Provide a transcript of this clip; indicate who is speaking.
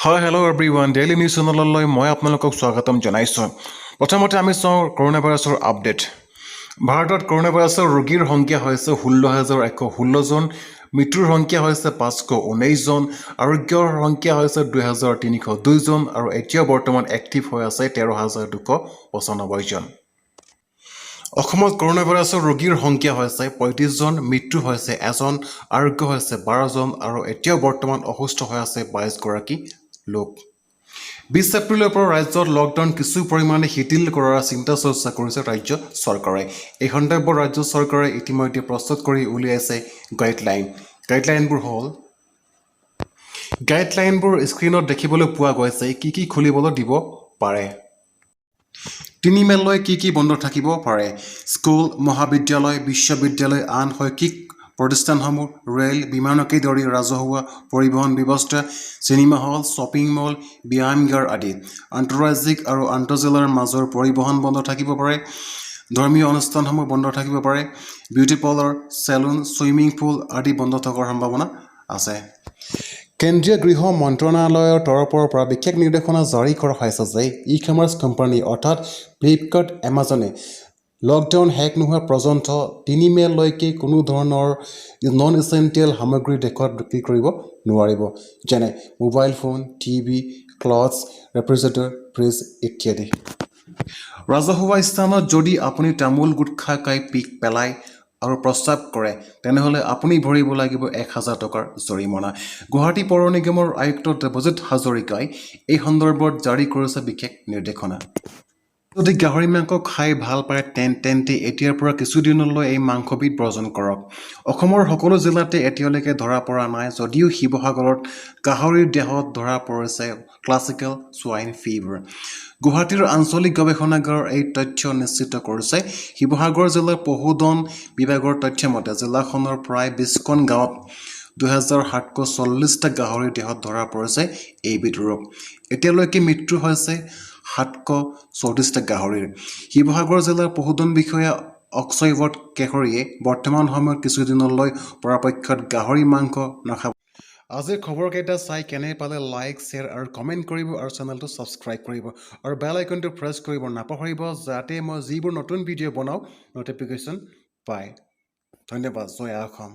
Speaker 1: হয় hello' everyone daily news চেনেললৈ মই আপোনালোকক স্বাগতম জনাইছোঁ। প্ৰথমতে আমি চাওঁ কৰোণা ভাইৰাছৰ আপডেট। ভাৰতত কৰোণা ভাইৰাছৰ ৰোগীৰ সংখ্যা হৈছে 16,116 জন, মৃত্যুৰ সংখ্যা হৈছে 519 জন, আৰোগ্যৰ সংখ্যা হৈছে 2,302 জন আৰু এতিয়া বৰ্তমান এক্টিভ হৈ আছে 13,295 জন। অসমত কৰোণা ভাইৰাছৰ ৰোগীৰ সংখ্যা হৈছে 35 জন, মৃত্যু হৈছে 1জন, আৰোগ্য হৈছে 12 জন আৰু এতিয়াও বৰ্তমান অসুস্থ হৈ আছে 22 গৰাকী লোক। 20 এপ্ৰিলৰ পৰা ৰাজ্যত লকডাউন কিছু পৰিমাণে শিথিল কৰাৰ চিন্তা চৰ্চা কৰিছে ৰাজ্য চৰকাৰে। এই সন্দৰ্ভত ৰাজ্য চৰকাৰে ইতিমধ্যে প্ৰস্তুত কৰি উলিয়াইছে গাইডলাইন। গাইডলাইনবোৰ স্ক্ৰীণত দেখিবলৈ পোৱা গৈছে কি খুলিবলৈ দিব পাৰে। 3 মে'লৈ কি বন্ধ থাকিব পাৰে। স্কুল, মহাবিদ্যালয়, বিশ্ববিদ্যালয়, আন শৈক্ষিক প্ৰতিষ্ঠানসমূহ, ৰেল, বিমানকে ধৰি ৰাজহুৱা পৰিবহণ ব্যৱস্থা, চিনেমা হল, শ্বপিং মল, ব্যায়ামগাৰ আদি। আন্তঃৰাজ্যিক আৰু আন্তঃজিলাৰ মাজৰ পৰিবহণ বন্ধ থাকিব পাৰে। ধৰ্মীয় অনুষ্ঠানসমূহ বন্ধ থাকিব পাৰে। Beauty parlour, salon, swimming pool আদি বন্ধ থকাৰ সম্ভাৱনা আছে। কেন্দ্ৰীয় গৃহ মন্ত্ৰণালয়ৰ তৰফৰ পৰা বিশেষ নিৰ্দেশনা জাৰি কৰা হৈছে যে ই-কমাৰ্চ কোম্পানী অৰ্থাৎ ফ্লিপকাৰ্ট, এমাজনে লকডাউন শেষ নোহোৱা পৰ্যন্ত 3 মে'লৈকে কোনো ধৰণৰ নন এচেণ্টিয়েল সামগ্ৰী দেশত বিক্ৰী কৰিব নোৱাৰিব, যেনে mobile phone, TV, clothes, refrigerator, fridge ইত্যাদি। ৰাজহুৱা স্থানত যদি আপুনি তামোল গুটখা খাই পিক পেলায় আৰু প্ৰস্ৰাৱ কৰে তেনেহ'লে আপুনি ভৰিব লাগিব 1,000 টকাৰ জৰিমনা। গুৱাহাটী পৌৰ নিগমৰ আয়ুক্ত দেৱজিৎ হাজৰিকাই এই সন্দৰ্ভত জাৰি কৰিছে বিশেষ নিৰ্দেশনা। যদি গাহৰি মাংস খাই ভাল পায় তেন্তে এতিয়াৰ পৰা কিছুদিনলৈ এই মাংসবিধ বৰ্জন কৰক। অসমৰ সকলো জিলাতে এতিয়ালৈকে ধৰা পৰা নাই যদিও শিৱসাগৰত গাহৰিৰ দেহত ধৰা পৰিছে ক্লাছিকেল ছোৱাইন ফিভাৰ। গুৱাহাটীৰ আঞ্চলিক গৱেষণাগাৰৰ এই তথ্য নিশ্চিত কৰিছে। শিৱসাগৰ জিলাৰ পশুধন বিভাগৰ তথ্যমতে জিলাখনৰ প্ৰায় 20খন গাঁৱত 2,740টা গাহৰিৰ দেহত ধৰা পৰিছে এইবিধ ৰোগ। এতিয়ালৈকে মৃত্যু হৈছে 734টা গাহৰিৰ। শিৱসাগৰ জিলাৰ পশুধন বিষয়া অক্ষয়ৱৰ্ত কেশৰীয়ে বৰ্তমান সময়ত কিছুদিনলৈ পৰাপক্ষত গাহৰি মাংস নাখাব। আজিৰ খবৰকেইটা চাই কেনে পালে লাইক, শ্বেয়াৰ আৰু কমেণ্ট কৰিব আৰু চেনেলটো ছাবস্ক্ৰাইব কৰিব আৰু বেল আইকনটো প্ৰেছ কৰিব নাপাহৰিব যাতে মই যিবোৰ নতুন ভিডিঅ' বনাওঁ ন'টিফিকেশ্যন পায়। ধন্যবাদ। জয় অসম।